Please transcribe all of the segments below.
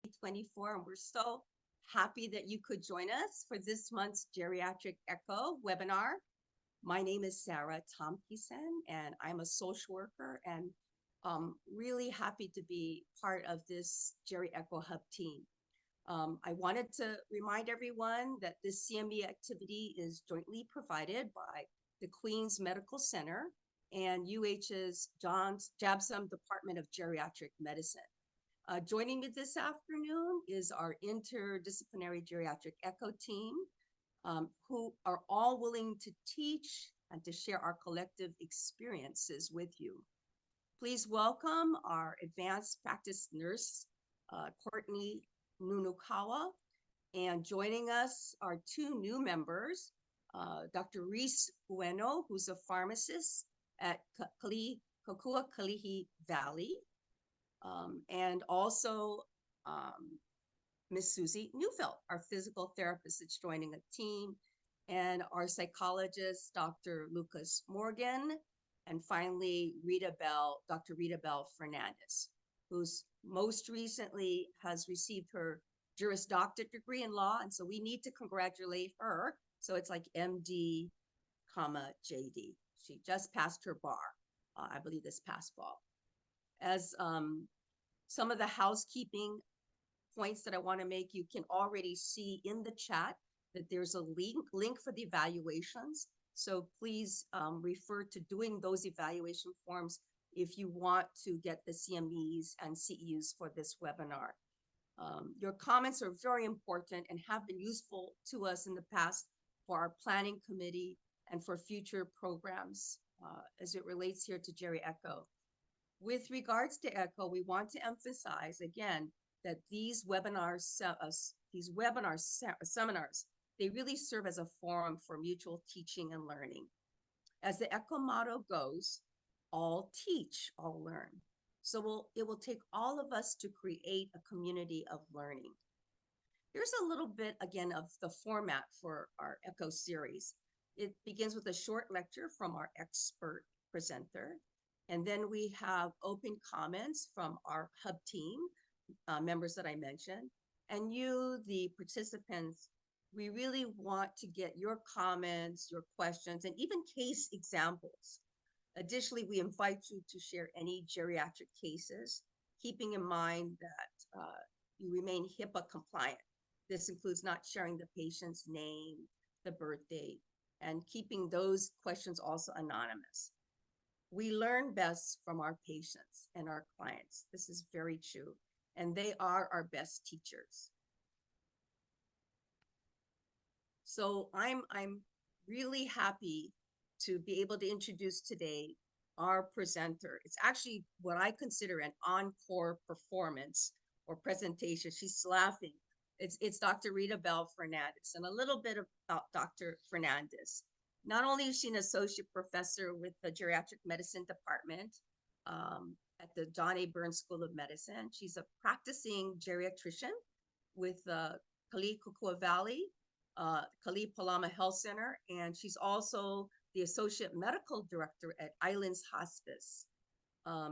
2024, and we're so happy that you could join us for this month's Geriatric Echo webinar. My name is Sarah Tompkison, and I'm a social worker and really happy to be part of this Geri Echo Hub team. I wanted to remind everyone that this CME activity is jointly provided by the Queen's Medical Center and UH's Johns Jabsum Department of Geriatric Medicine. Joining me this afternoon is our interdisciplinary geriatric echo team, who are all willing to teach and to share our collective experiences with you. Please welcome our advanced practice nurse, Courtney Nunukawa, and joining us are two new members, Dr. Reese Bueno, who's a pharmacist at Kokua Kalihi Valley, and also Miss Susie Neufeld, our physical therapist that's joining a team, and our psychologist, Dr. Lucas Morgan, and finally, Dr. Rita Bell Fernandez, who's most recently has received her Juris Doctorate degree in law, and so we need to congratulate her. So it's like MD, JD. She just passed her bar, I believe this past fall. As some of the housekeeping points that I want to make, you can already see in the chat that there's a link for the evaluations. So please refer to doing those evaluation forms if you want to get the CMEs and CEUs for this webinar. Your comments are very important and have been useful to us in the past for our planning committee and for future programs as it relates here to Geri Echo. With regards to ECHO, we want to emphasize again that these seminars, they really serve as a forum for mutual teaching and learning. As the ECHO motto goes, all teach, all learn. So it will take all of us to create a community of learning. Here's a little bit again of the format for our ECHO series. It begins with a short lecture from our expert presenter. And then we have open comments from our hub team, members that I mentioned. And you, the participants, we really want to get your comments, your questions, and even case examples. Additionally, we invite you to share any geriatric cases, keeping in mind that you remain HIPAA compliant. This includes not sharing the patient's name, the birth date, and keeping those questions also anonymous. We learn best from our patients and our clients. This is very true, and they are our best teachers. So I'm really happy to be able to introduce today our presenter. It's actually what I consider an encore performance or presentation. She's laughing. It's Dr. Rita Bell Fernandez, and a little bit about Dr. Fernandez. Not only is she an associate professor with the Geriatric Medicine Department at the John A. Burns School of Medicine, she's a practicing geriatrician with Kokua Valley, Kali Palama Health Center, and she's also the associate medical director at Islands Hospice.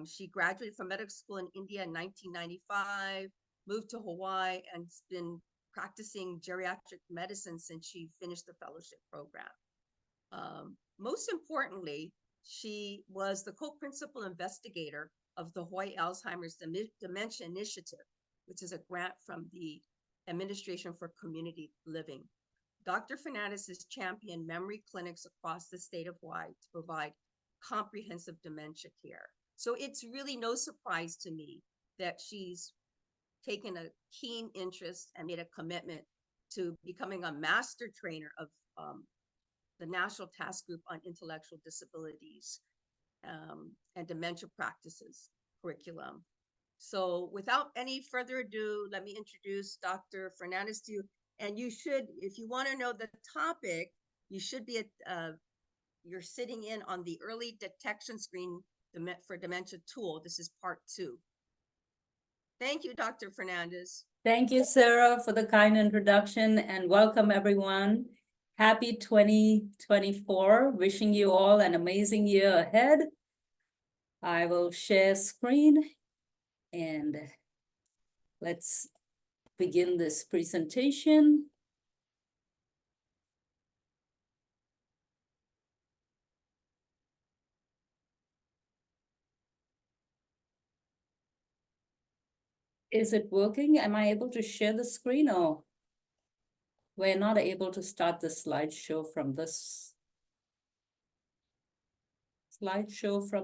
She graduated from medical school in India in 1995, moved to Hawaii, and has been practicing geriatric medicine since she finished the fellowship program. Most importantly, she was the co-principal investigator of the Hawaii Alzheimer's Dementia Initiative, which is a grant from the Administration for Community Living. Dr. Fernandez has championed memory clinics across the state of Hawaii to provide comprehensive dementia care. So it's really no surprise to me that she's taken a keen interest and made a commitment to becoming a master trainer of the National Task Group on Intellectual Disabilities and Dementia Practices curriculum. So without any further ado, let me introduce Dr. Fernandez to you. And you should, if you want to know the topic, you should be you're sitting in on the early detection screen for dementia tool. This is part 2. Thank you, Dr. Fernandez. Thank you, Sarah, for the kind introduction, and welcome everyone. Happy 2024. Wishing you all an amazing year ahead. I will share screen and let's begin this presentation. Is it working? Am I able to share the screen or? We're not able to start the slideshow from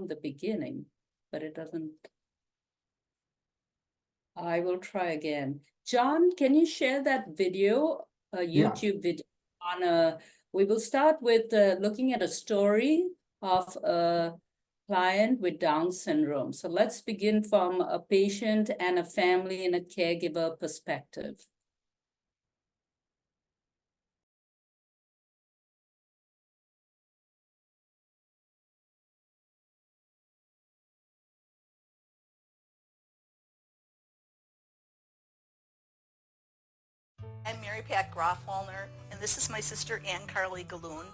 the beginning, but it doesn't. I will try again. John, can you share that video, a YouTube video we will start with looking at a story of a client with Down syndrome. So let's begin from a patient and a family and a caregiver perspective. I'm Mary Pat Groffwallner, and this is my sister Ann Carly Galoon.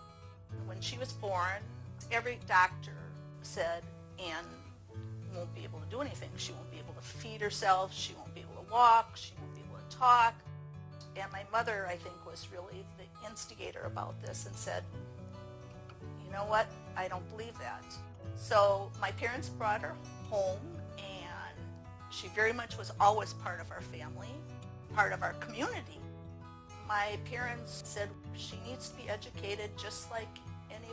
When she was born, every doctor said Ann won't be able to do anything. She won't be able to feed herself, she won't be able to walk, she won't be able to talk. And my mother, I think, was really the instigator about this and said, you know what, I don't believe that. So my parents brought her home, and she very much was always part of our family, part of our community. My parents said she needs to be educated just like any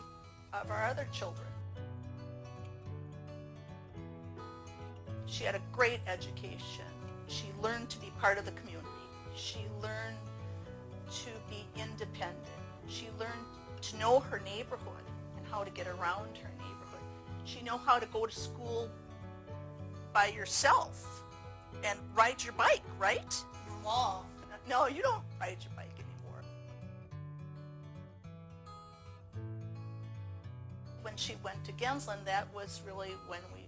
of our other children. She had a great education. She learned to be part of the community. She learned to be independent. She learned to know her neighborhood and how to get around her neighborhood. She knew how to go to school by yourself and ride your bike, right? Mom. No, you don't ride your bike anymore. When she went to Gensland, that was really when we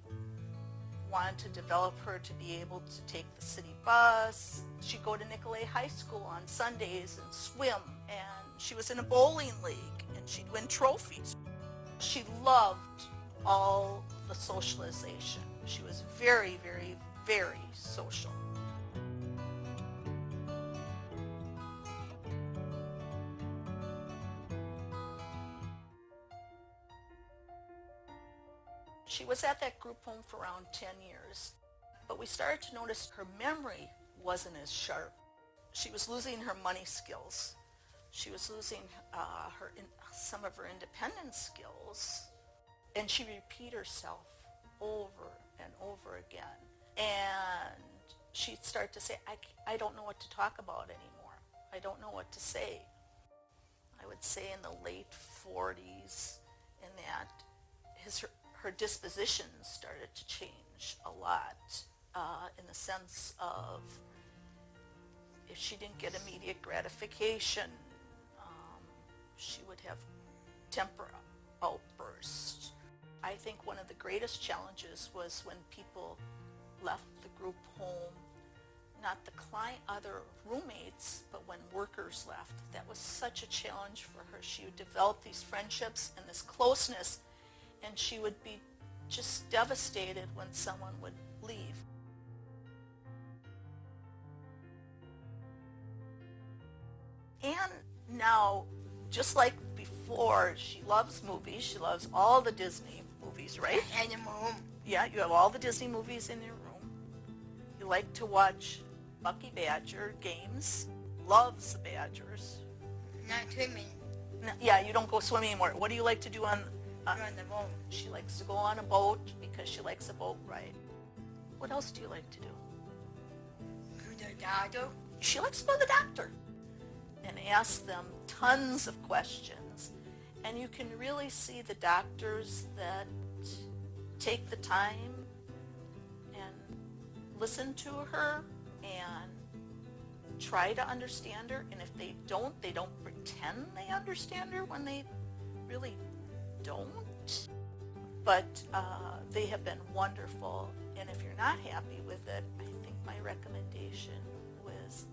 wanted to develop her to be able to take the city bus. She'd go to Nicolay High School on Sundays and swim, and she was in a bowling league, and she'd win trophies. She loved all the socialization. She was very, very, very social. She was at that group home for around 10 years, but we started to notice her memory wasn't as sharp. She was losing her money skills. She was losing some of her independence skills, and she repeat herself over and over again. And she'd start to say, I don't know what to talk about anymore. I don't know what to say. I would say in the late 40s, in that her disposition started to change a lot, in the sense of if she didn't get immediate gratification, she would have temper outbursts. I think one of the greatest challenges was when people left the group home, not the other roommates, but when workers left. That was such a challenge for her. She would develop these friendships and this closeness, and she would be just devastated when someone would leave. And now, just like before, she loves movies. She loves all the Disney movies, right? And your mom. Yeah, you have all the Disney movies in your room. You like to watch Bucky Badger games. Loves the Badgers. Not swimming. No, yeah, you don't go swimming anymore. What do you like to do on On the boat. She likes to go on a boat because she likes a boat ride. What else do you like to do? To the doctor. She likes to go to the doctor and ask them tons of questions. And you can really see the doctors that take the time and listen to her and try to understand her. And if they don't pretend they understand her when they really don't. But they have been wonderful, and if you're not happy with it, I think my recommendation was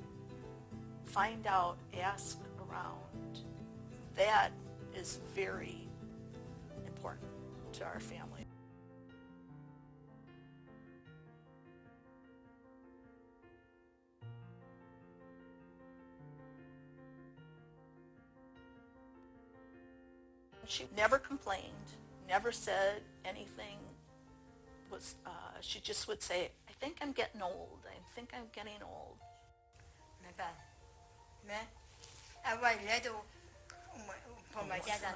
find out, ask around. That is very important to our family. She never complained, never said anything. She just would say, I think I'm getting old. I think I'm getting old.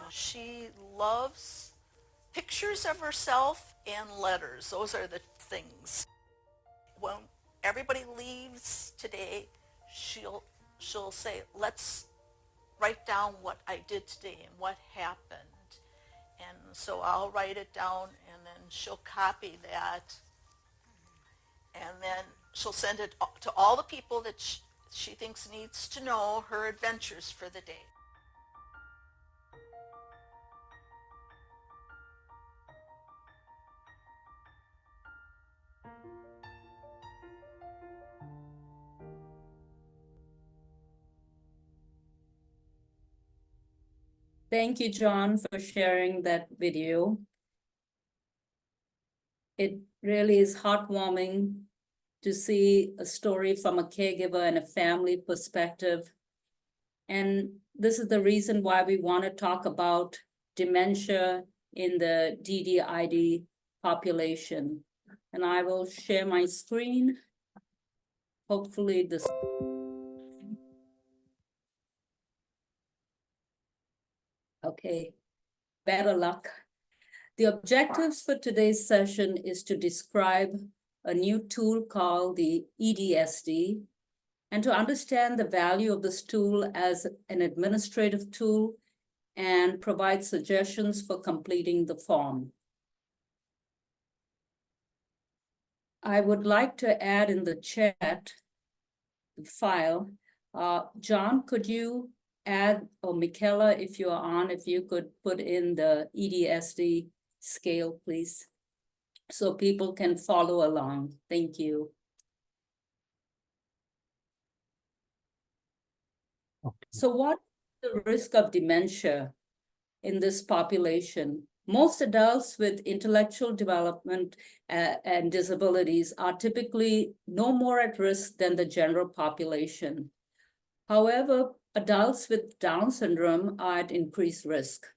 She loves pictures of herself and letters. Those are the things. When everybody leaves today, she'll say, let's write down what I did today and what happened. And so I'll write it down, and then she'll copy that, and then she'll send it to all the people that she thinks needs to know her adventures for the day. Thank you, John, for sharing that video. It really is heartwarming to see a story from a caregiver and a family perspective. And this is the reason why we want to talk about dementia in the DDID population. And I will share my screen. Hopefully this. Okay, better luck. The objectives for today's session is to describe a new tool called the EDSD, and to understand the value of this tool as an administrative tool and provide suggestions for completing the form. I would like to add in the chat file, John, could you add, or Michaela, if you are on, if you could put in the EDSD scale, please, so people can follow along. Thank you. Okay. So what is the risk of dementia in this population? Most adults with intellectual development and disabilities are typically no more at risk than the general population. However, adults with Down syndrome are at increased risk.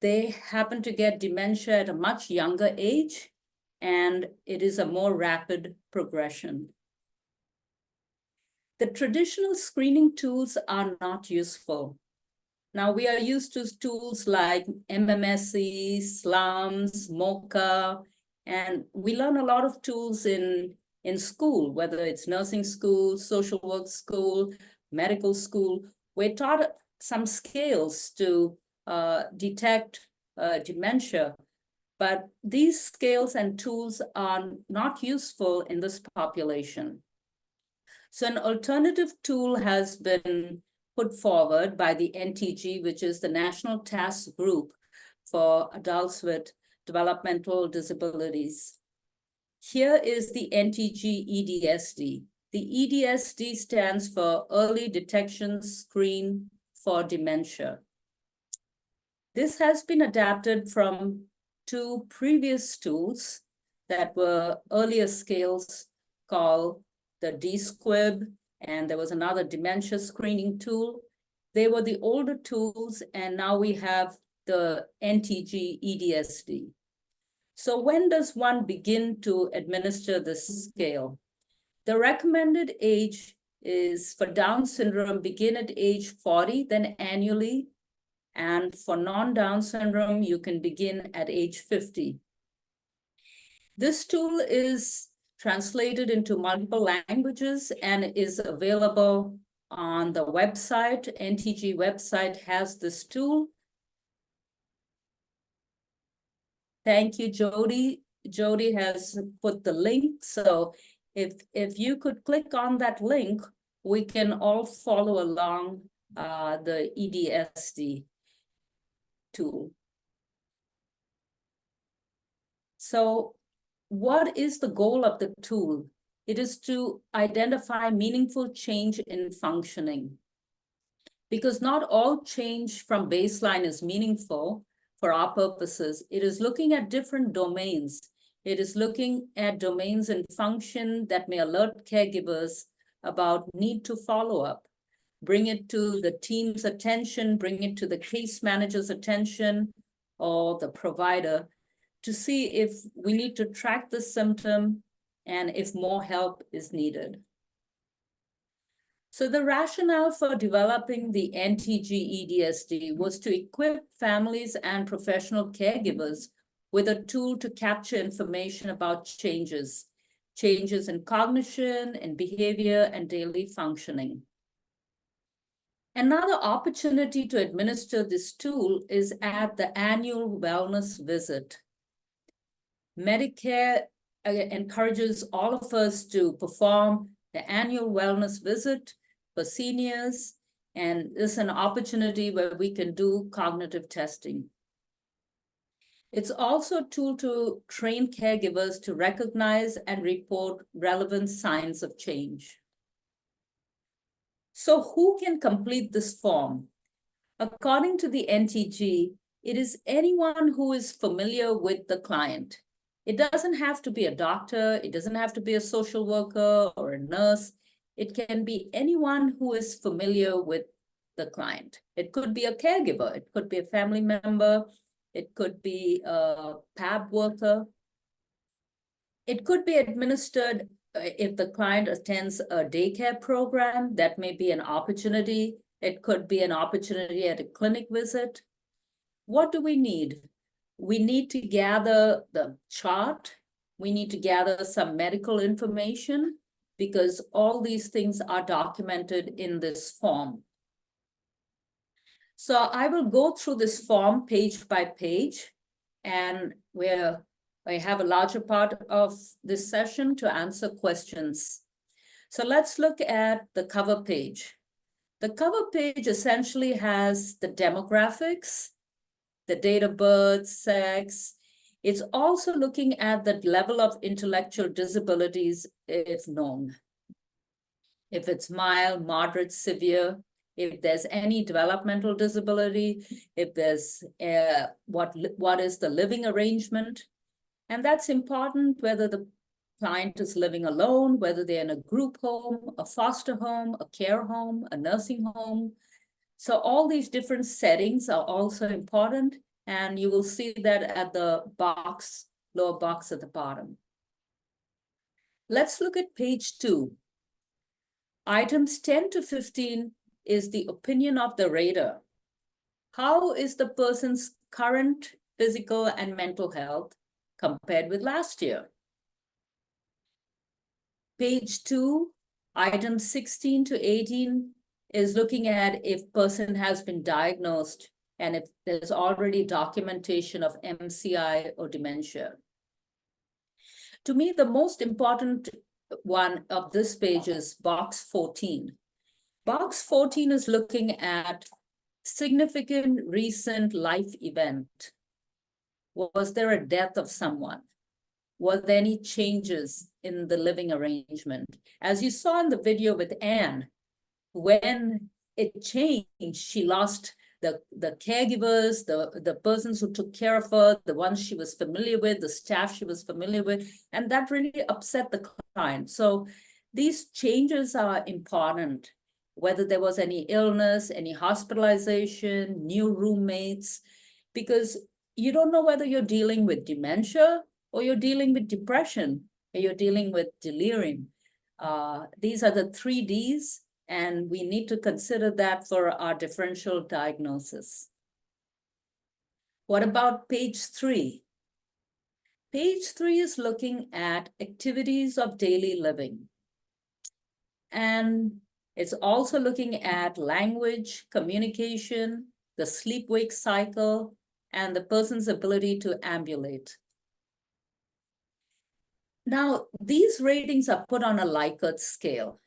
They happen to get dementia at a much younger age, and it is a more rapid progression. The traditional screening tools are not useful. Now we are used to tools like MMSE, SLUMS, MOCA, and we learn a lot of tools in school, whether it's nursing school, social work school, medical school. We're taught some scales to detect dementia, but these scales and tools are not useful in this population. So an alternative tool has been put forward by the NTG, which is the National Task Group for Adults with Developmental Disabilities. Here is the NTG EDSD. The EDSD stands for Early Detection Screen for Dementia. This has been adapted from two previous tools that were earlier scales called the D-Squib, and there was another dementia screening tool. They were the older tools, and now we have the NTG EDSD. So when does one begin to administer this scale? The recommended age is for Down syndrome, begin at age 40, then annually. And for non-Down syndrome, you can begin at age 50. This tool is translated into multiple languages and is available on the website. NTG website has this tool. Thank you, Jody. Jody has put the link. So if you could click on that link, we can all follow along the EDSD tool. So what is the goal of the tool? It is to identify meaningful change in functioning. Because not all change from baseline is meaningful for our purposes. It is looking at different domains. It is looking at domains in function that may alert caregivers about need to follow up. bring it to the team's attention, bring it to the case manager's attention or the provider to see if we need to track the symptom and if more help is needed. So the rationale for developing the NTG-EDSD was to equip families and professional caregivers with a tool to capture information about changes in cognition and behavior and daily functioning. Another opportunity to administer this tool is at the annual wellness visit. Medicare encourages all of us to perform the annual wellness visit for seniors, and it's an opportunity where we can do cognitive testing. It's also a tool to train caregivers to recognize and report relevant signs of change. So who can complete this form? According to the NTG, it is anyone who is familiar with the client. It doesn't have to be a doctor, it doesn't have to be a social worker or a nurse. It can be anyone who is familiar with the client. It could be a caregiver, it could be a family member, it could be a PAB worker. It could be administered if the client attends a daycare program, that may be an opportunity. It could be an opportunity at a clinic visit. What do we need? We need to gather the chart. We need to gather some medical information because all these things are documented in this form. So I will go through this form page by page, and I have a larger part of this session to answer questions. So let's look at the cover page. The cover page essentially has the demographics, the date of birth, sex. It's also looking at the level of intellectual disabilities if known. If it's mild, moderate, severe, if there's any developmental disability, if there's what is the living arrangement. And that's important whether the client is living alone, whether they're in a group home, a foster home, a care home, a nursing home. So all these different settings are also important, and you will see that at the lower box at the bottom. Let's look at page 2. Items 10 to 15 is the opinion of the rater. How is the person's current physical and mental health compared with last year? Page 2, items 16 to 18 is looking at if person has been diagnosed and if there's already documentation of MCI or dementia. To me, the most important one of this page is box 14. Box 14 is looking at significant recent life event. Was there a death of someone? Were there any changes in the living arrangement? As you saw in the video with Anne, when it changed, she lost the caregivers, the persons who took care of her, the ones she was familiar with, the staff she was familiar with, and that really upset the client. So these changes are important, whether there was any illness, any hospitalization, new roommates, because you don't know whether you're dealing with dementia or you're dealing with depression, or you're dealing with delirium. These are the 3 Ds, and we need to consider that for our differential diagnosis. What about page 3? Page 3 is looking at activities of daily living. And it's also looking at language, communication, the sleep-wake cycle, and the person's ability to ambulate. Now, these ratings are put on a Likert scale.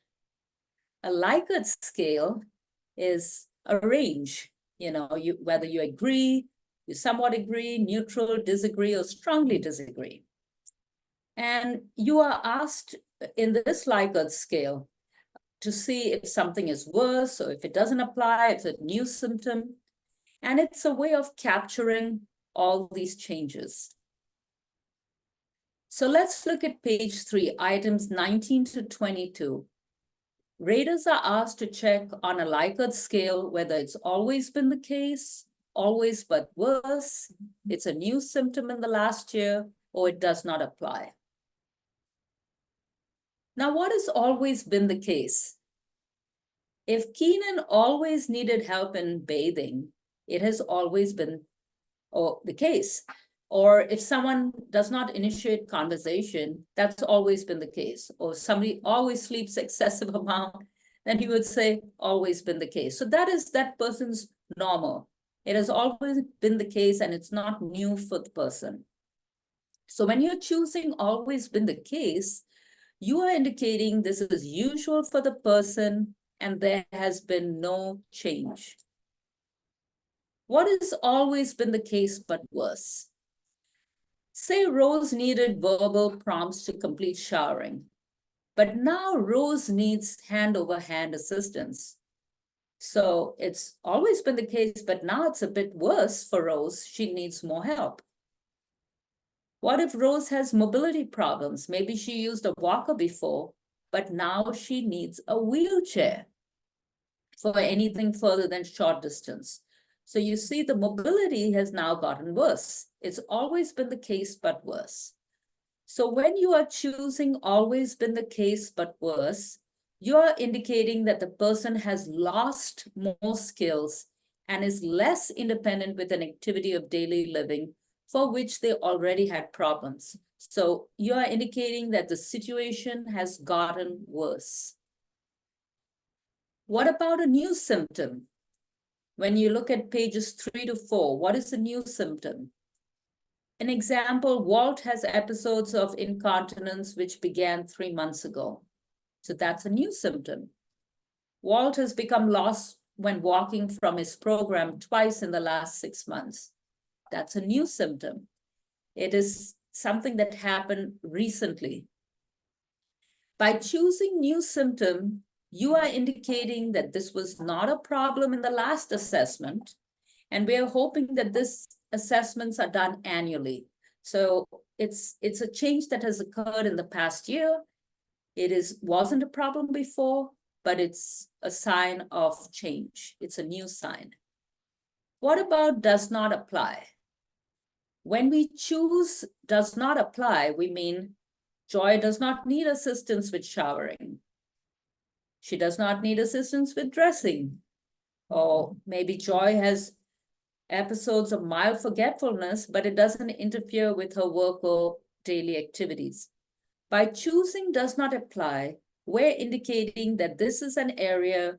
A Likert scale is a range, whether you agree, you somewhat agree, neutral, disagree, or strongly disagree. And you are asked in this Likert scale to see if something is worse or if it doesn't apply, if it's a new symptom. And it's a way of capturing all these changes. So let's look at page 3, items 19 to 22. raters are asked to check on a Likert scale whether it's always been the case, always but worse, it's a new symptom in the last year, or it does not apply. Now, what has always been the case? If Keenan always needed help in bathing, it has always been the case. Or if someone does not initiate conversation, that's always been the case. Or somebody always sleeps excessive amount, then he would say, always been the case. So that is that person's normal. It has always been the case and it's not new for the person. So when you're choosing always been the case, you are indicating this is usual for the person and there has been no change. What has always been the case but worse? Say Rose needed verbal prompts to complete showering, but now Rose needs hand-over-hand assistance. So it's always been the case, but now it's a bit worse for Rose. She needs more help. What if Rose has mobility problems? Maybe she used a walker before, but now she needs a wheelchair for anything further than short distance. So you see the mobility has now gotten worse. It's always been the case, but worse. So when you are choosing always been the case, but worse, you are indicating that the person has lost more skills and is less independent with an activity of daily living for which they already had problems. So you are indicating that the situation has gotten worse. What about a new symptom? When you look at pages 3 to 4, what is the new symptom? An example, Walt has episodes of incontinence which began 3 months ago. So that's a new symptom. Walt has become lost when walking from his program twice in the last 6 months. That's a new symptom. It is something that happened recently. By choosing new symptom, you are indicating that this was not a problem in the last assessment, and we are hoping that these assessments are done annually. So it's a change that has occurred in the past year. It wasn't a problem before, but it's a sign of change. It's a new sign. What about does not apply? When we choose does not apply, we mean Joy does not need assistance with showering. She does not need assistance with dressing. Or maybe Joy has episodes of mild forgetfulness, but it doesn't interfere with her work or daily activities. By choosing does not apply, we're indicating that this is an area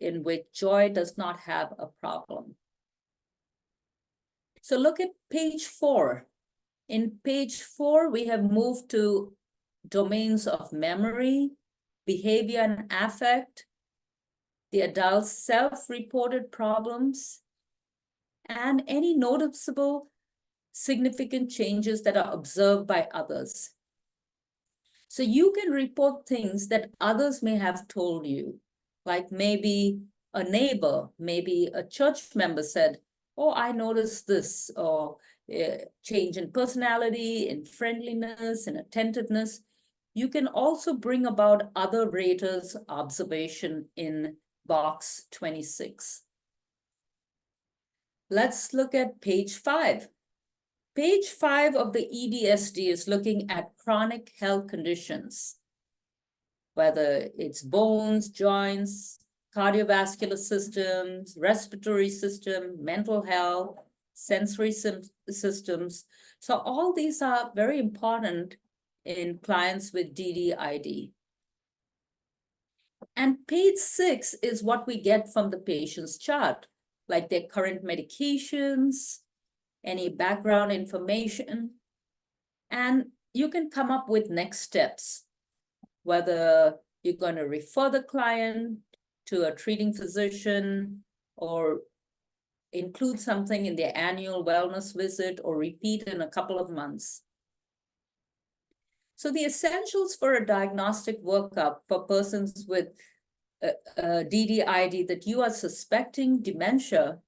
in which Joy does not have a problem. So look at page 4. In page 4, we have moved to domains of memory, behavior and affect, the adult's self-reported problems, and any noticeable significant changes that are observed by others. So you can report things that others may have told you, like maybe a neighbor, maybe a church member said, oh, I noticed this, or change in personality, in friendliness, in attentiveness. You can also bring about other raters' observation in box 26. Let's look at page 5. Page 5 of the EDSD is looking at chronic health conditions, whether it's bones, joints, cardiovascular systems, respiratory system, mental health, sensory systems. So all these are very important in clients with DDID. And page 6 is what we get from the patient's chart, like their current medications, any background information, and you can come up with next steps, whether you're going to refer the client to a treating physician or include something in their annual wellness visit or repeat in a couple of months. So the essentials for a diagnostic workup for persons with DDID that you are suspecting dementia,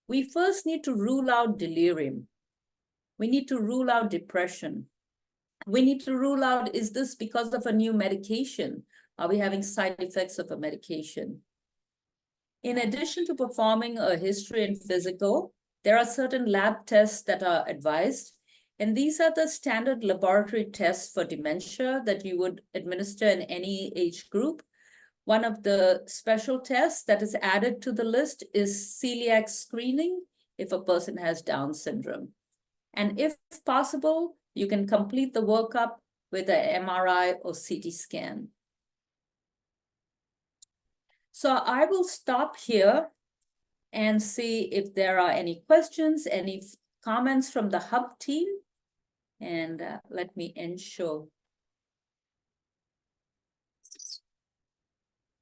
we first need to rule out delirium. We need to rule out depression. We need to rule out, is this because of a new medication? Are we having side effects of a medication? In addition to performing a history and physical, there are certain lab tests that are advised. And these are the standard laboratory tests for dementia that you would administer in any age group. One of the special tests that is added to the list is celiac screening if a person has Down syndrome. And if possible, you can complete the workup with an MRI or CT scan. So I will stop here and see if there are any questions, any comments from the Hub team. And let me end show.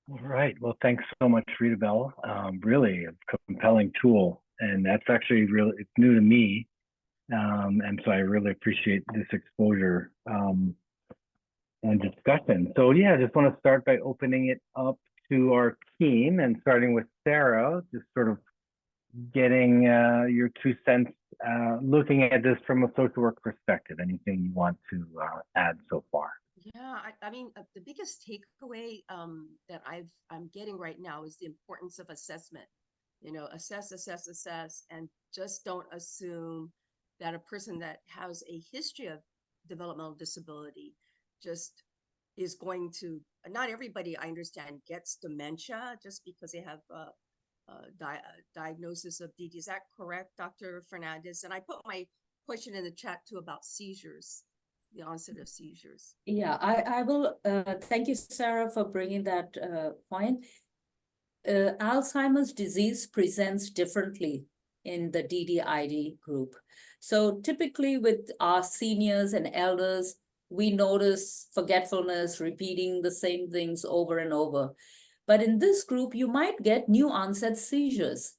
All right. Well, thanks so much, Rita Bell. Really a compelling tool. And that's actually really, it's new to me. And so I really appreciate this exposure and discussion. So yeah, I just want to start by opening it up to our team and starting with Sarah, just sort of getting your 2 cents, looking at this from a social work perspective. Anything you want to add so far? Yeah, I mean, the biggest takeaway that I'm getting right now is the importance of assessment. You know, assess, and just don't assume that a person that has a history of developmental disability just is going to, not everybody I understand gets dementia just because they have a diagnosis of DD. Is that correct, Dr. Fernandez? And I put my question in the chat too about seizures, the onset of seizures. Yeah, I will, thank you, Sarah, for bringing that point. Alzheimer's disease presents differently in the DDID group. So typically with our seniors and elders, we notice forgetfulness, repeating the same things over and over. But in this group, you might get new onset seizures.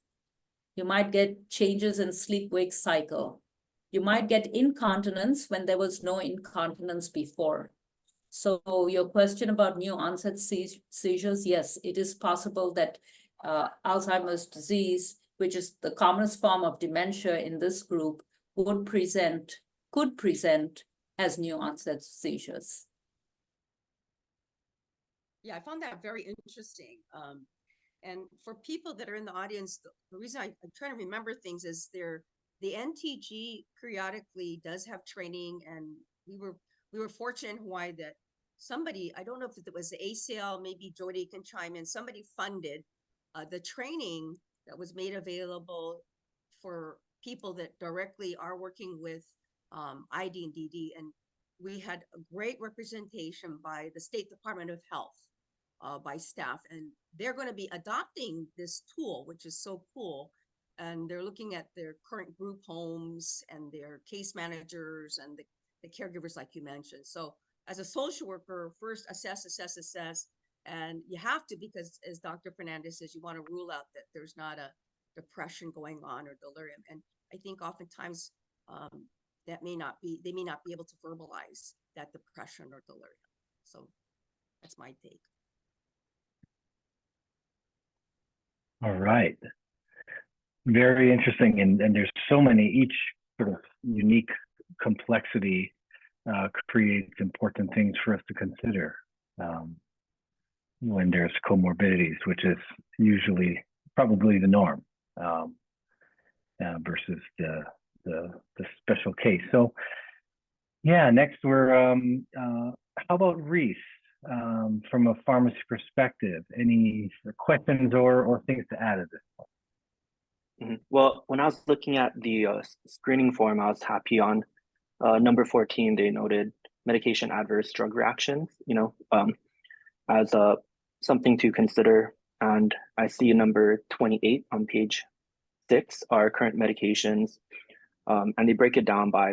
You might get changes in sleep-wake cycle. You might get incontinence when there was no incontinence before. So your question about new onset seizures, yes, it is possible that Alzheimer's disease, which is the commonest form of dementia in this group, could present as new onset seizures. Yeah, I found that very interesting. And for people that are in the audience, the reason I'm trying to remember things is the NTG periodically does have training, and we were fortunate in Hawaii that somebody, I don't know if it was the ACL, maybe Jody can chime in, somebody funded the training that was made available for people that directly are working with ID and DD. And we had a great representation by the State Department of Health, by staff, and they're going to be adopting this tool, which is so cool. And they're looking at their current group homes and their case managers and the caregivers, like you mentioned. So as a social worker, first assess, and you have to, because as Dr. Fernandez says, you want to rule out that there's not a depression going on or delirium. And I think oftentimes they may not be able to verbalize that depression or delirium. So that's my take. All right. Very interesting. And there's so many, each sort of unique complexity creates important things for us to consider when there's comorbidities, which is usually probably the norm versus the special case. So yeah, next we're, how about Reese? From a pharmacy perspective, any questions or things to add at this point? Well, when I was looking at the screening form, I was happy on number 14, they noted medication adverse drug reactions, as something to consider. And I see number 28 on page 6 are current medications, and they break it down by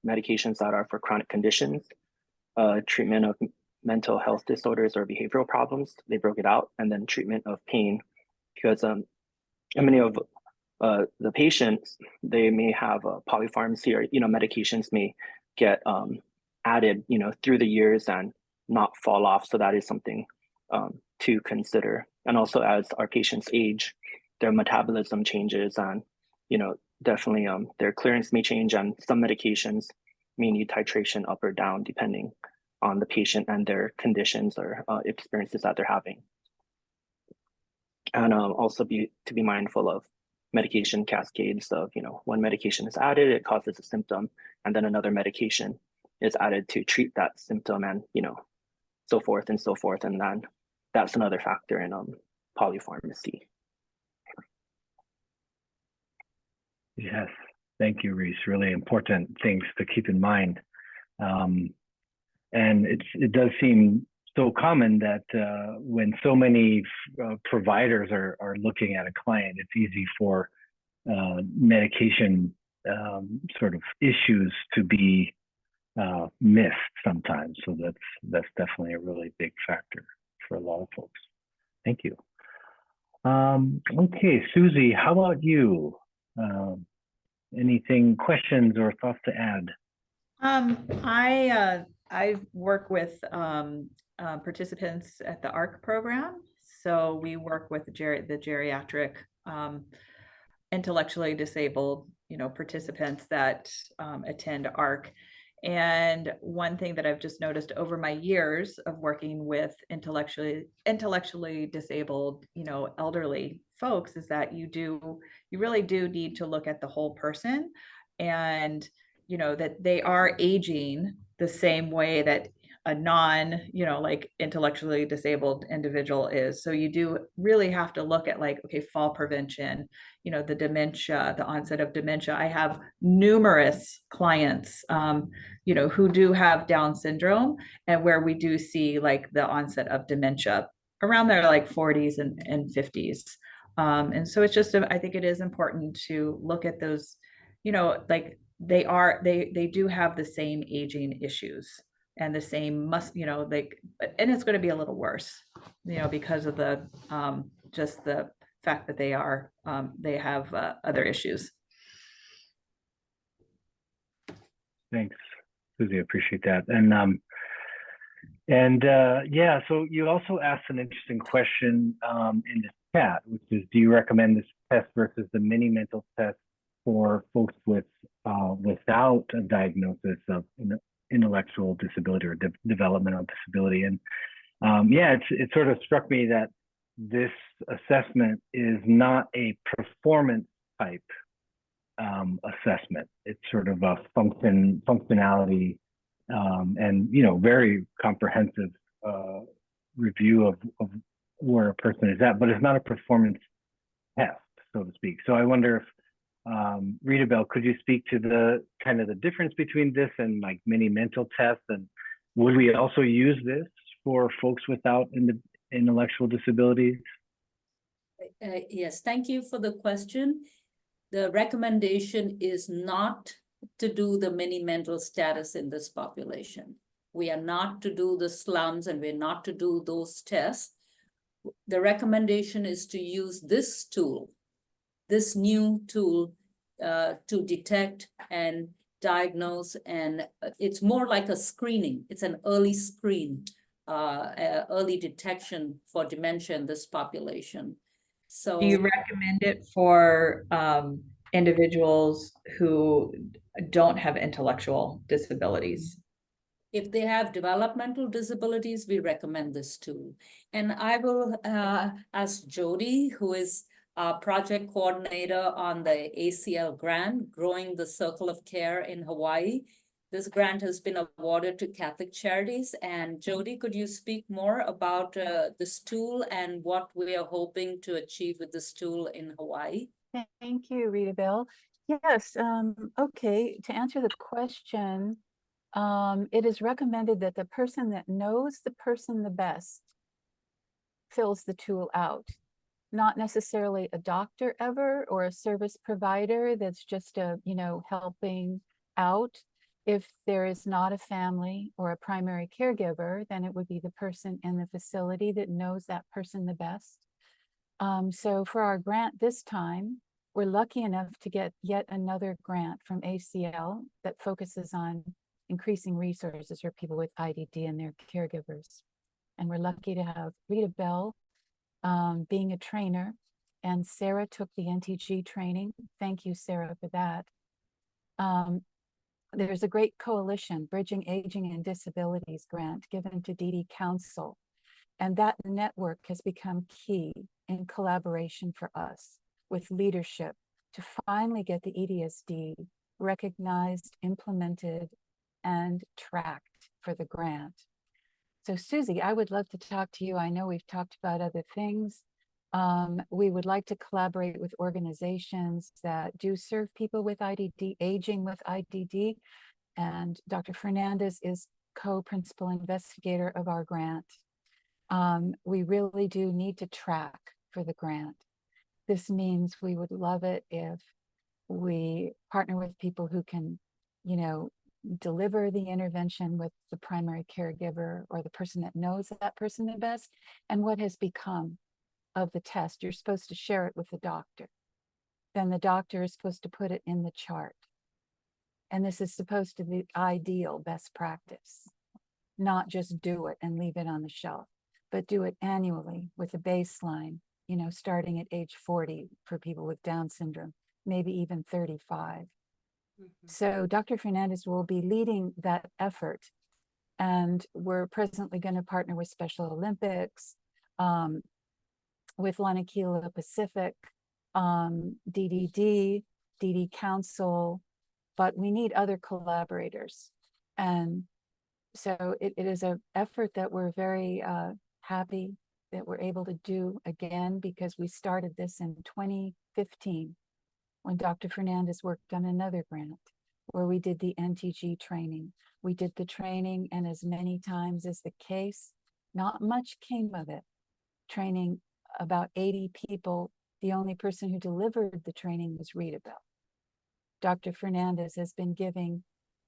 medications that are for chronic conditions, treatment of mental health disorders or behavioral problems. They broke it out, and then treatment of pain, because many of the patients, they may have polypharmacy, or medications may get added through the years and not fall off. So that is something to consider. And also, as our patients age, their metabolism changes, and definitely their clearance may change, and some medications may need titration up or down depending on the patient and their conditions or experiences that they're having. And also to be mindful of medication cascades of, one medication is added, it causes a symptom, and then another medication is added to treat that symptom, and so forth and so forth. And then that's another factor in polypharmacy. Yes, thank you, Reese. Really important things to keep in mind. And it does seem so common that when so many providers are looking at a client, it's easy for medication sort of issues to be missed sometimes. So that's definitely a really big factor for a lot of folks. Thank you. Okay, Susie, how about you? Anything, questions or thoughts to add? I work with participants at the ARC program. So we work with the geriatric intellectually disabled, participants that attend ARC. And one thing that I've just noticed over my years of working with intellectually disabled, elderly folks is that you really do need to look at the whole person, and that they are aging the same way that a non, like intellectually disabled individual is. So you do really have to look at okay, fall prevention, the dementia, the onset of dementia. I have numerous clients, who do have Down syndrome, and where we do see the onset of dementia around their 40s and 50s. And so it's just, I think it is important to look at those, they do have the same aging issues and the same and it's going to be a little worse, because of the just the fact that they have other issues. Thanks, Susie. I appreciate that. Yeah, so you also asked an interesting question in the chat, which is, do you recommend this test versus the mini mental test for folks without a diagnosis of intellectual disability or developmental disability? And yeah, it sort of struck me that this assessment is not a performance type assessment. It's sort of a functionality and very comprehensive review of where a person is at, but it's not a performance test, so to speak. So I wonder if Rita Bell, could you speak to the kind of the difference between this and mini mental tests, and would we also use this for folks without intellectual disabilities? Yes, thank you for the question. The recommendation is not to do the mini mental status in this population. We are not to do the slums, and we're not to do those tests. The recommendation is to use this tool, this new tool, to detect and diagnose, and it's more like a screening. It's an early screen, early detection for dementia in this population. So do you recommend it for individuals who don't have intellectual disabilities? If they have developmental disabilities, we recommend this tool. And I will ask Jody, who is our project coordinator on the ACL grant, Growing the Circle of Care in Hawaii. This grant has been awarded to Catholic Charities. And Jody, could you speak more about this tool and what we are hoping to achieve with this tool in Hawaii? Thank you, Rita Bell. Yes, okay, to answer the question, it is recommended that the person that knows the person the best fills the tool out. Not necessarily a doctor ever, or a service provider that's just helping out. If there is not a family or a primary caregiver, then it would be the person in the facility that knows that person the best. So for our grant this time, we're lucky enough to get yet another grant from ACL that focuses on increasing resources for people with IDD and their caregivers. And we're lucky to have Rita Bell being a trainer, and Sarah took the NTG training. Thank you, Sarah, for that. there's a great coalition, Bridging Aging and Disabilities grant given to DD Council. And that network has become key in collaboration for us with leadership to finally get the EDSD recognized, implemented, and tracked for the grant. So Susie, I would love to talk to you. I know we've talked about other things. We would like to collaborate with organizations that do serve people with IDD, aging with IDD. And Dr. Fernandez is co-principal investigator of our grant. We really do need to track for the grant. This means we would love it if we partner with people who can, you know, deliver the intervention with the primary caregiver or the person that knows that person the best, and what has become of the test. You're supposed to share it with the doctor. Then the doctor is supposed to put it in the chart. And this is supposed to be ideal best practice, not just do it and leave it on the shelf, but do it annually with a baseline, you know, starting at age 40 for people with Down syndrome, maybe even 35. So Dr. Fernandez will be leading that effort. And we're presently going to partner with Special Olympics, with Lanakila Pacific, DDD, DD Council, but we need other collaborators. And so it is an effort that we're very happy that we're able to do again, because we started this in 2015 when Dr. Fernandez worked on another grant where we did the NTG training. We did the training, and as many times as the case, not much came of it. Training about 80 people. The only person who delivered the training was Rita Bell. Dr. Fernandez has been giving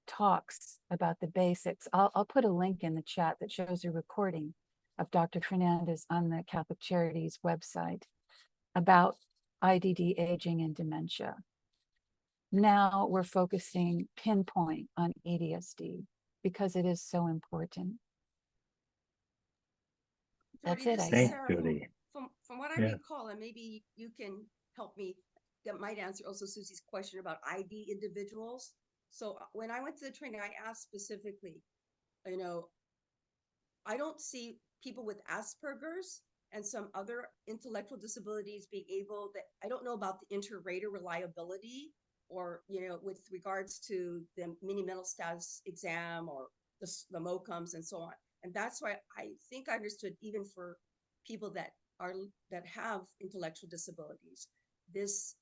talks about the basics. I'll put a link in the chat that shows a recording of Dr. Fernandez on the Catholic Charities website about IDD, aging, and dementia. Now we're focusing pinpoint on EDSD because it is so important. That's it, I Thanks, guess. Judy. From what I Yeah. recall, and maybe you can help me, that might answer also Susie's question about ID individuals. So when I went to the training, I asked specifically, you know, I don't see people with Asperger's and some other intellectual disabilities being able, that I don't know about the inter-rater reliability, or, you know, with regards to the mini mental status exam or the MOCMs and so on. And that's why I think I understood, even for people that have intellectual disabilities, this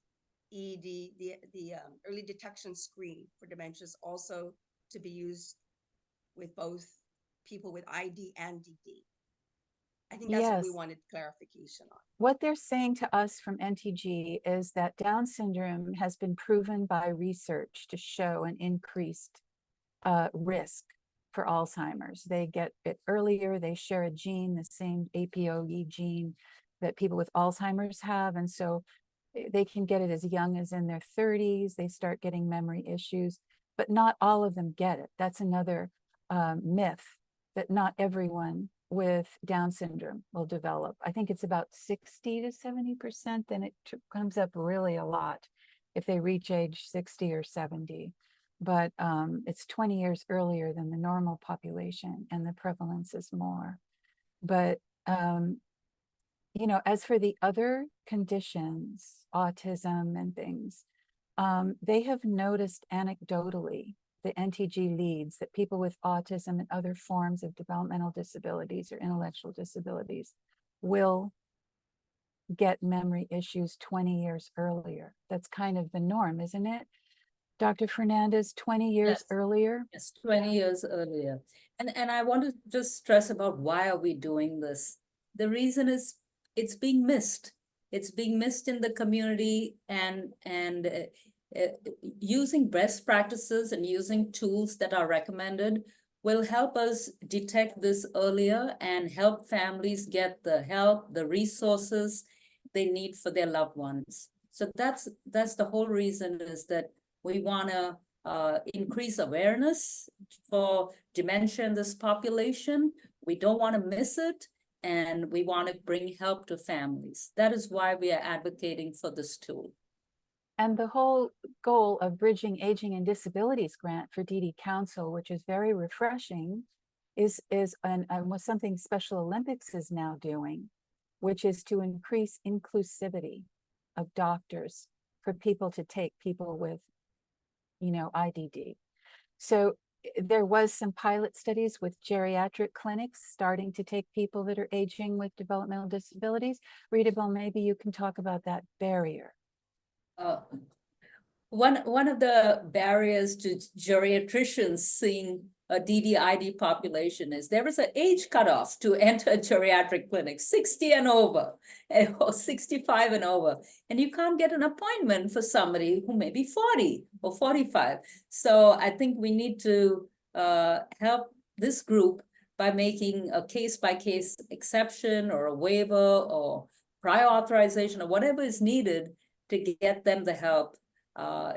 ED, the early detection screen for dementia, is also to be used with both people with ID and DD. I think that's what we Yes. wanted clarification on. What they're saying to us from NTG is that Down syndrome has been proven by research to show an increased risk for Alzheimer's. They get it earlier, they share a gene, the same APOE gene that people with Alzheimer's have. And so they can get it as young as in their 30s. They start getting memory issues, but not all of them get it. That's another myth, that not everyone with Down syndrome will develop. I think it's about 60 to 70%, then it comes up really a lot if they reach age 60 or 70. But it's 20 years earlier than the normal population, and the prevalence is more. But, you know, as for the other conditions, autism and things, they have noticed anecdotally, the NTG leads, that people with autism and other forms of developmental disabilities or intellectual disabilities will get memory issues 20 years earlier. That's kind of the norm, isn't it? Dr. Fernandez, 20 years Yes. earlier? Yes, 20 years earlier. And I want to just stress about why are we doing this? The reason is it's being missed. It's being missed in the community, and using best practices and using tools that are recommended will help us detect this earlier and help families get the help, the resources they need for their loved ones. So that's the whole reason, is that we want to increase awareness for dementia in this population. We don't want to miss it, and we want to bring help to families. That is why we are advocating for this tool. And the whole goal of Bridging Aging and Disabilities Grant for DD Council, which is very refreshing, is was something Special Olympics is now doing, which is to increase inclusivity of doctors for people to take people with, IDD. So there was some pilot studies with geriatric clinics starting to take people that are aging with developmental disabilities. Rita Bell, maybe you can talk about that barrier. One of the barriers to geriatricians seeing a DDID population is there is an age cutoff to enter a geriatric clinic, 60 and over, or 65 and over. And you can't get an appointment for somebody who may be 40 or 45. So I think we need to help this group by making a case-by-case exception or a waiver or prior authorization or whatever is needed to get them the help.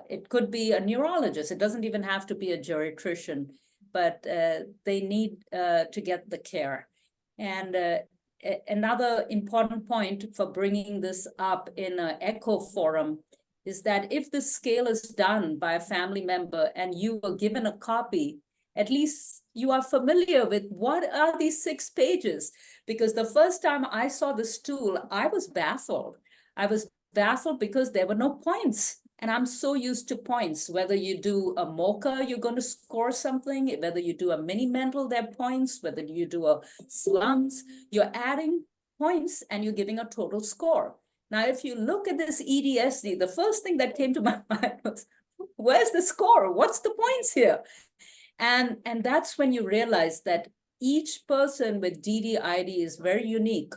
It could be a neurologist. It doesn't even have to be a geriatrician, but they need to get the care. And another important point for bringing this up in an ECHO forum is that if the scale is done by a family member and you were given a copy, at least you are familiar with what are these 6 pages. Because the first time I saw this tool, I was baffled. I was baffled because there were no points. And I'm so used to points. Whether you do a MOCA, you're going to score something. Whether you do a mini mental, there are points. Whether you do a slums, you're adding points and you're giving a total score. Now, if you look at this EDSD, the first thing that came to my mind was, where's the score? What's the points here? And that's when you realize that each person with DDID is very unique.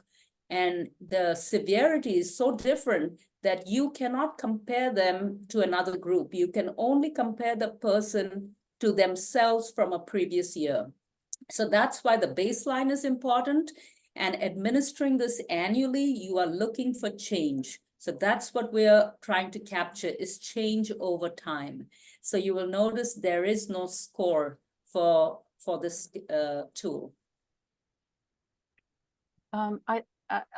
And the severity is so different that you cannot compare them to another group. You can only compare the person to themselves from a previous year. So that's why the baseline is important. And administering this annually, you are looking for change. So that's what we're trying to capture, is change over time. So you will notice there is no score for this tool.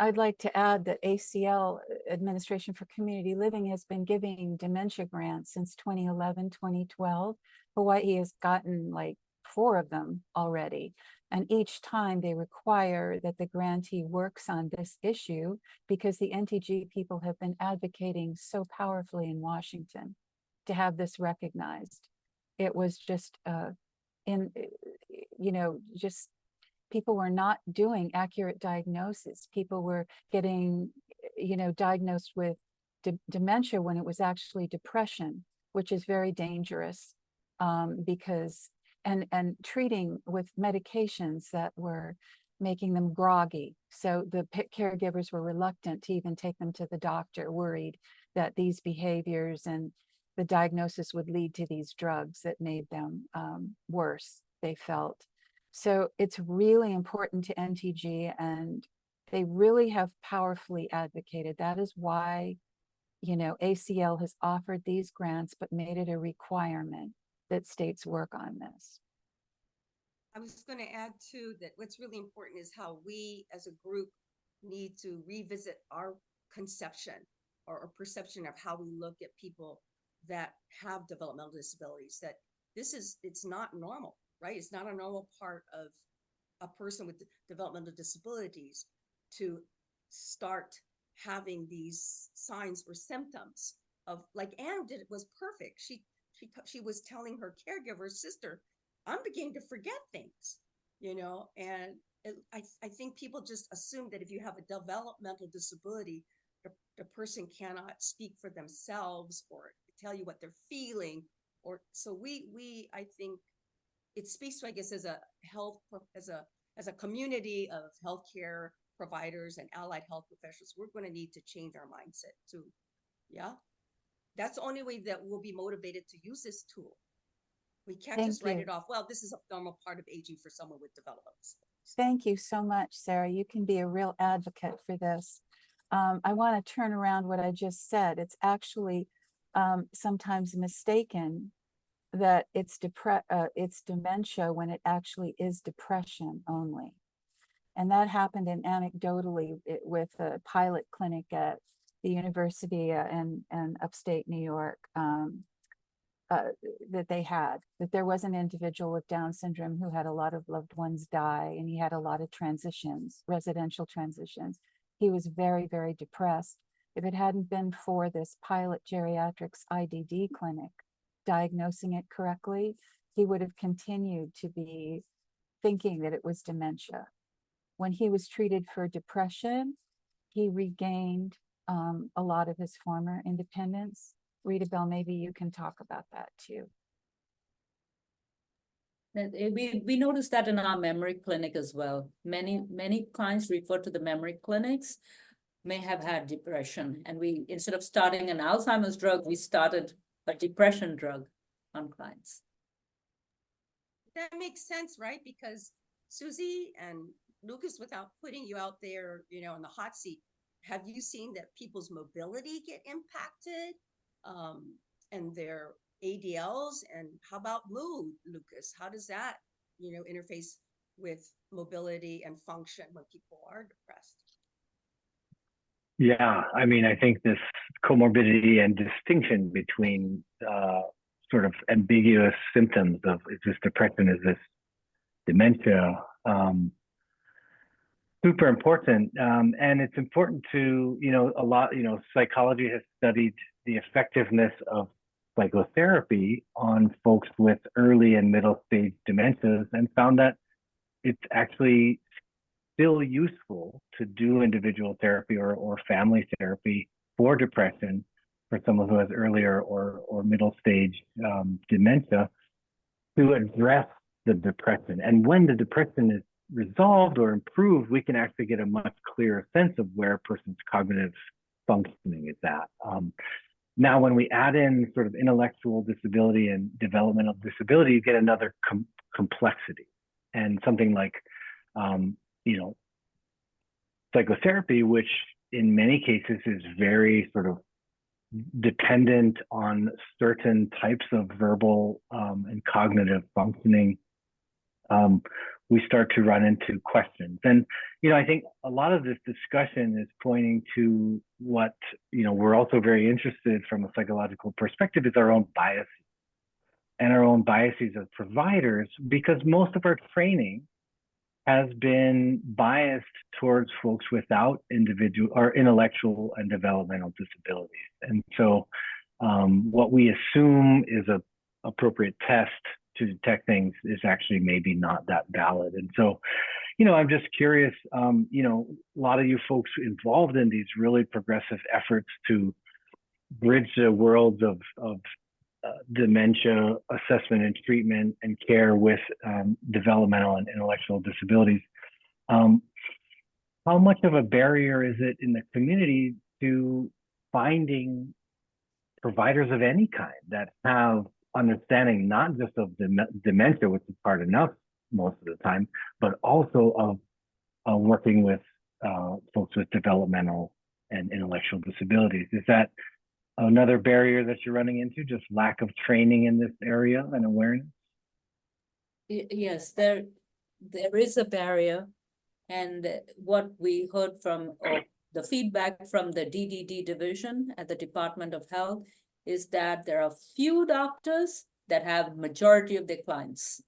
I'd like to add that ACL, Administration for Community Living, has been giving dementia grants since 2011, 2012. Hawaii has gotten like 4 of them already. And each time they require that the grantee works on this issue because the NTG people have been advocating so powerfully in Washington to have this recognized. It was just, just people were not doing accurate diagnosis. People were getting, diagnosed with dementia when it was actually depression, which is very dangerous because, and treating with medications that were making them groggy. So the caregivers were reluctant to even take them to the doctor, worried that these behaviors and the diagnosis would lead to these drugs that made them worse, they felt. So it's really important to NTG, and they really have powerfully advocated. That is why, ACL has offered these grants, but made it a requirement that states work on this. I was going to add too that what's really important is how we as a group need to revisit our conception or perception of how we look at people that have developmental disabilities, that it's not normal, right? It's not a normal part of a person with developmental disabilities to start having these signs or symptoms of, like Anne did, it was perfect. She was telling her caregiver sister, I'm beginning to forget things, and I think people just assume that if you have a developmental disability, the person cannot speak for themselves or tell you what they're feeling, or so I think it speaks to, I guess, as a community of healthcare providers and allied health professionals, we're going to need to change our mindset too. Yeah, that's the only way that we'll be motivated to use this tool. We can't just write it off. Well, this is a normal part of aging for someone with developmental disabilities. Thank you so much, Sarah. You can be a real advocate for this. I want to turn around what I just said. It's actually sometimes mistaken that it's dementia when it actually is depression only. And that happened anecdotally with a pilot clinic at the university in upstate New York, that they had, that there was an individual with Down syndrome who had a lot of loved ones die, and he had a lot of transitions, residential transitions. He was very, very depressed. If it hadn't been for this pilot geriatrics IDD clinic diagnosing it correctly, he would have continued to be thinking that it was dementia. When he was treated for depression, he regained a lot of his former independence. Rita Bell, maybe you can talk about that too. We noticed that in our memory clinic as well. Many clients refer to the memory clinics may have had depression, and we, instead of starting an Alzheimer's drug, we started a depression drug on clients. That makes sense, right? Because Susie and Lucas, without putting you out there, you know, in the hot seat, have you seen that people's mobility get impacted, and their ADLs? And how about mood, Lucas? How does that, you know, interface with mobility and function when people are depressed? Yeah, I mean, I think this comorbidity and distinction between sort of ambiguous symptoms of, is this depression, is this dementia, super important. And it's important to, you know, a lot, you know, psychology has studied the effectiveness of psychotherapy on folks with early and middle stage dementias and found that it's actually still useful to do individual therapy or family therapy for depression for someone who has earlier or middle stage dementia to address the depression. And when the depression is resolved or improved, we can actually get a much clearer sense of where a person's cognitive functioning is at. Now, when we add in sort of intellectual disability and developmental disability, you get another complexity. And something like, you know, psychotherapy, which in many cases is very sort of dependent on certain types of verbal and cognitive functioning, we start to run into questions. And, you know, I think a lot of this discussion is pointing to what, you know, we're also very interested from a psychological perspective is our own biases and our own biases as providers, because most of our training has been biased towards folks without individual or intellectual and developmental disabilities. And so what we assume is a appropriate test to detect things is actually maybe not that valid. And so, you know, I'm just curious, you know, a lot of you folks involved in these really progressive efforts to bridge the worlds of dementia assessment and treatment and care with developmental and intellectual disabilities. How much of a barrier is it in the community to finding providers of any kind that have understanding not just of dementia, which is hard enough most of the time, but also of working with folks with developmental and intellectual disabilities? Is that another barrier that you're running into, just lack of training in this area and awareness? Yes, there is a barrier. And what we heard from the feedback from the DDD division at the Department of Health is that there are few doctors that have majority of their clients.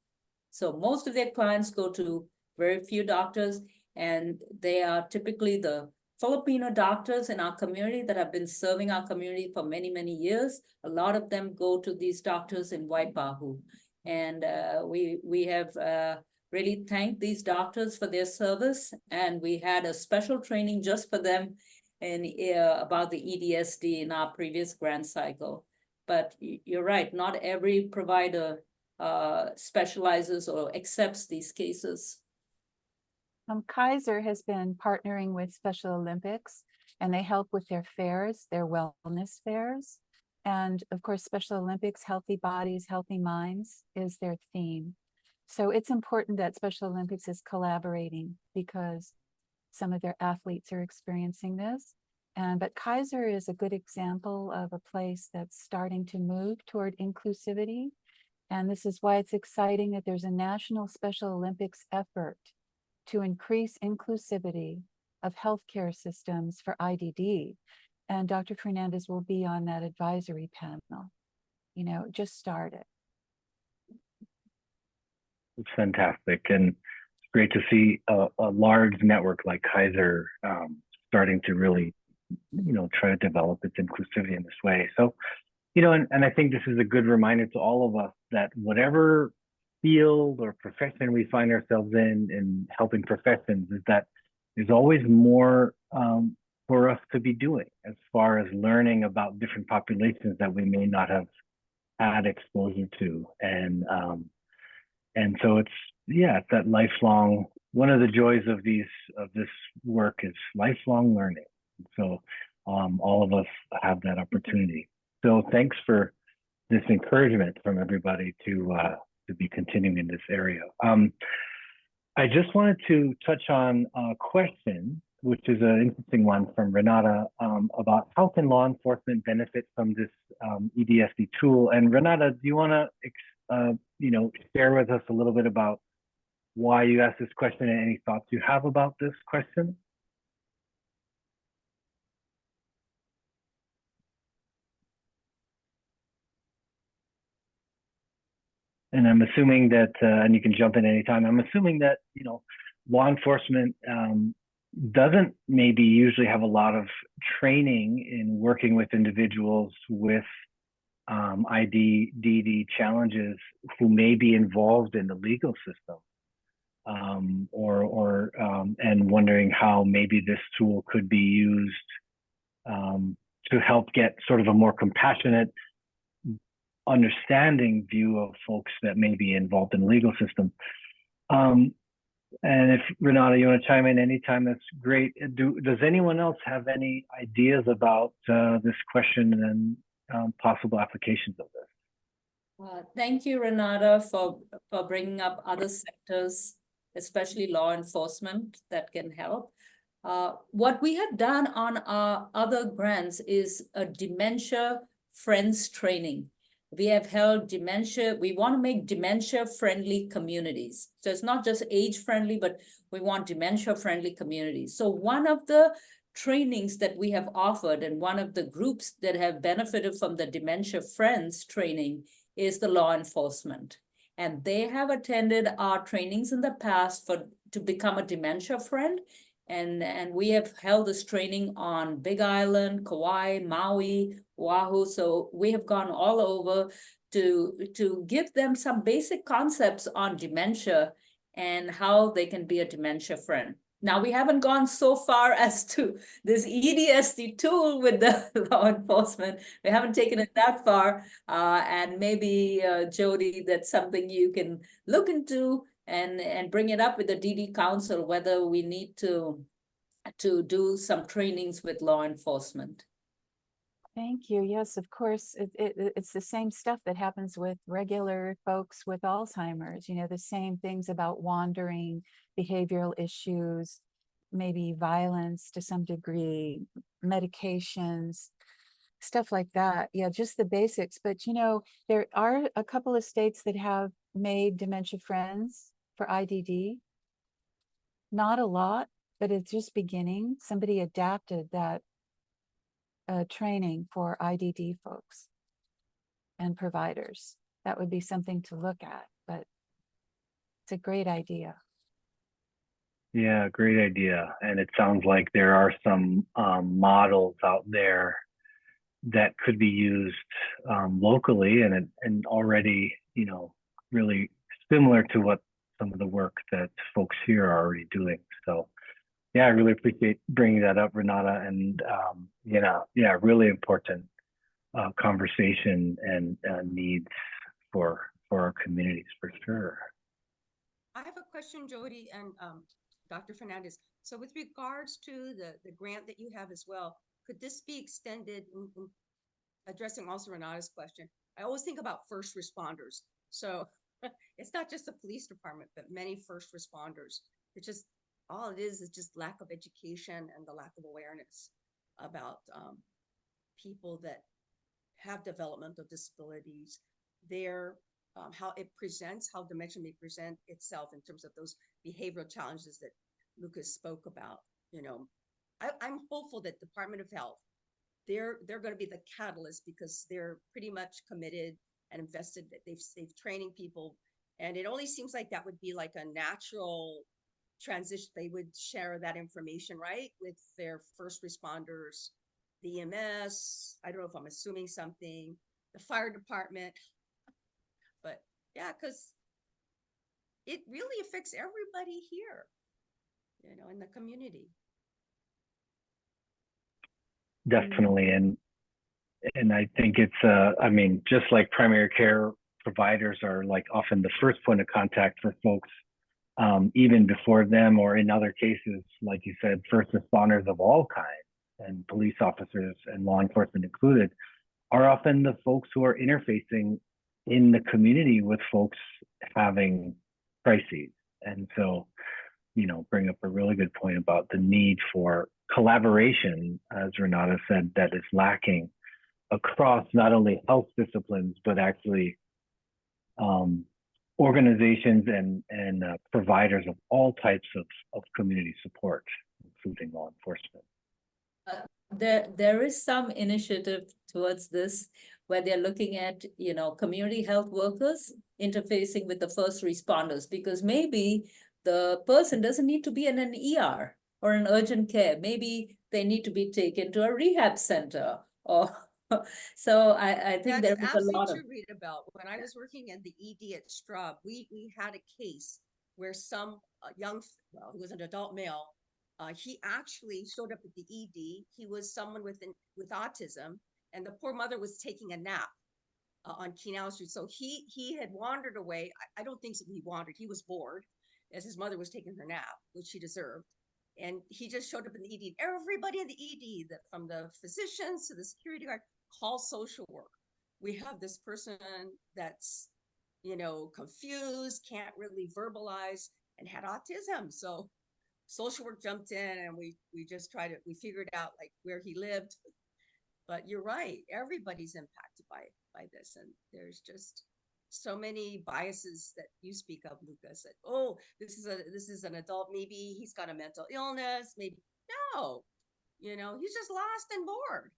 So most of their clients go to very few doctors, and they are typically the Filipino doctors in our community that have been serving our community for many, many years. A lot of them go to these doctors in Waipahu. And we have really thanked these doctors for their service. And we had a special training just for them in about the EDSD in our previous grant cycle. But you're right, not every provider specializes or accepts these cases. Kaiser has been partnering with Special Olympics, and they help with their fairs, their wellness fairs. And of course, Special Olympics, healthy bodies, healthy minds is their theme. So it's important that Special Olympics is collaborating because some of their athletes are experiencing this. But Kaiser is a good example of a place that's starting to move toward inclusivity. And this is why it's exciting that there's a national Special Olympics effort to increase inclusivity of healthcare systems for IDD. And Dr. Fernandez will be on that advisory panel. You know, just start it. It's fantastic. And it's great to see a large network like Kaiser starting to really, try to develop its inclusivity in this way. So, and I think this is a good reminder to all of us that whatever field or profession we find ourselves in helping professions, is that there's always more for us to be doing as far as learning about different populations that we may not have had exposure to. And so it's that lifelong, one of the joys of this work is lifelong learning. So all of us have that opportunity. So thanks for this encouragement from everybody to be continuing in this area. I just wanted to touch on a question, which is an interesting one from Renata, about how can law enforcement benefit from this EDSD tool? And Renata, do you want to share with us a little bit about why you asked this question and any thoughts you have about this question? And I'm assuming that, and you can jump in anytime, I'm assuming that, law enforcement doesn't maybe usually have a lot of training in working with individuals with IDD challenges who may be involved in the legal system, and wondering how maybe this tool could be used to help get sort of a more compassionate, understanding view of folks that may be involved in the legal system. And if Renata, you want to chime in anytime, that's great. Does anyone else have any ideas about this question and possible applications of this? Thank you, Renata, for bringing up other sectors, especially law enforcement, that can help. What we have done on our other grants is a dementia friends training. We have held dementia. We want to make dementia-friendly communities. So it's not just age-friendly, but we want dementia-friendly communities. So one of the trainings that we have offered and one of the groups that have benefited from the Dementia Friends training is the law enforcement. And they have attended our trainings in the past to become a dementia friend. And we have held this training on Big Island, Kauai, Maui, Oahu. So we have gone all over to give them some basic concepts on dementia and how they can be a dementia friend. Now, we haven't gone so far as to this EDSD tool with the law enforcement. We haven't taken it that far. And maybe, Jody, that's something you can look into and bring it up with the DD Council, whether we need to do some trainings with law enforcement. Thank you. Yes, of course, it's the same stuff that happens with regular folks with Alzheimer's, the same things about wandering, behavioral issues, maybe violence to some degree, medications, stuff like that. Yeah, just the basics. But, there are a couple of states that have made dementia friends for IDD. Not a lot, but it's just beginning. Somebody adapted that training for IDD folks and providers. That would be something to look at, but it's a great idea. Yeah, great idea. And it sounds like there are some models out there that could be used locally and already, really similar to what some of the work that folks here are already doing. So yeah, I really appreciate bringing that up, Renata. And, really important conversation and needs for our communities for sure. I have a question, Jody and Dr. Fernandez. So with regards to the grant that you have as well, could this be extended in addressing also Renata's question? I always think about first responders. So it's not just the police department, but many first responders. It's just, all it is just lack of education and the lack of awareness about people that have developmental disabilities, how it presents, how dementia may present itself in terms of those behavioral challenges that Lucas spoke about. I'm hopeful that Department of Health, they're going to be the catalyst because they're pretty much committed and invested. They've training people, and it only seems like that would be like a natural transition. They would share that information, right, with their first responders, the EMS. I don't know if I'm assuming something, the fire department, but yeah, because it really affects everybody here, in the community. Definitely. And I think it's I mean, just like primary care providers are like often the first point of contact for folks, even before them, or in other cases, like you said, first responders of all kinds and police officers and law enforcement included are often the folks who are interfacing in the community with folks having crises. And so, bring up a really good point about the need for collaboration, as Renata said, that is lacking across not only health disciplines, but actually organizations and providers of all types of community support, including law enforcement. There is some initiative towards this where they're looking at, community health workers interfacing with the first responders, because maybe the person doesn't need to be in an ER or an urgent care. Maybe they need to be taken to a rehab center or so I think there That's is a lot absolutely of. true, Rita Bell. When I was working in the ED at Straub, we had a case where some well, he was an adult male. He actually showed up at the ED. He was someone with autism, and the poor mother was taking a nap on Keenan Street. So he had wandered away. I don't think so he wandered. He was bored as his mother was taking her nap, which she deserved. And he just showed up in the ED. Everybody in the ED, from the physicians to the security guard, call social work. We have this person that's, confused, can't really verbalize, and had autism. So social work jumped in, and we just we figured out like where he lived. But you're right, everybody's impacted by this, and there's just so many biases that you speak of, Lucas. That, oh, this is an adult, maybe he's got a mental illness, maybe no, he's just lost and bored.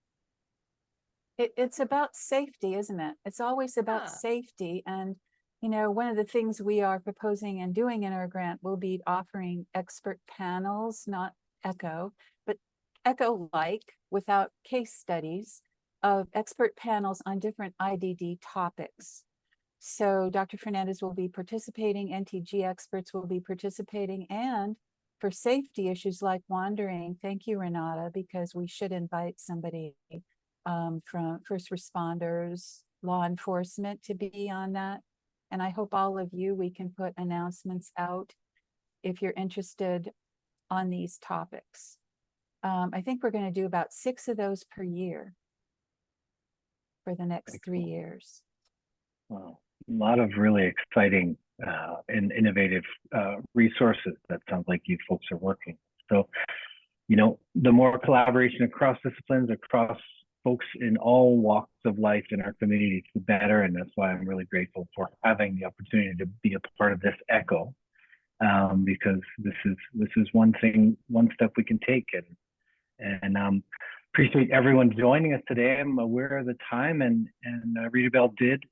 It's about safety, isn't it? It's always about safety. And, one of the things we are proposing and doing in our grant will be offering expert panels, not ECHO, but ECHO-like, without case studies, of expert panels on different IDD topics. So Dr. Fernandez will be participating, NTG experts will be participating, and for safety issues like wandering, thank you, Renata, because we should invite somebody from first responders, law enforcement to be on that. And I hope all of you, we can put announcements out if you're interested on these topics. I think we're going to do about 6 of those per year for the next 3 years. Wow. A lot of really exciting and innovative resources that sounds like you folks are working. So, the more collaboration across disciplines, across folks in all walks of life in our communities, the better. And that's why I'm really grateful for having the opportunity to be a part of this ECHO, because this is one step we can take. And appreciate everyone joining us today. I'm aware of the time, and Rita Bell did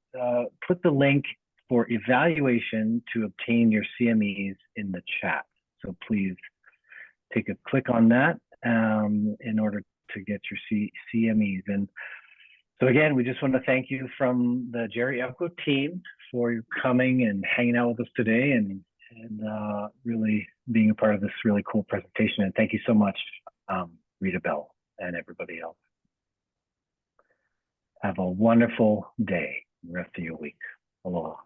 put the link for evaluation to obtain your CMEs in the chat. So please take a click on that in order to get your CMEs. And so again, we just want to thank you from the Geri ECHO team for coming and hanging out with us today and really being a part of this really cool presentation. And thank you so much, Rita Bell and everybody else. Have a wonderful day, the rest of your week. Aloha.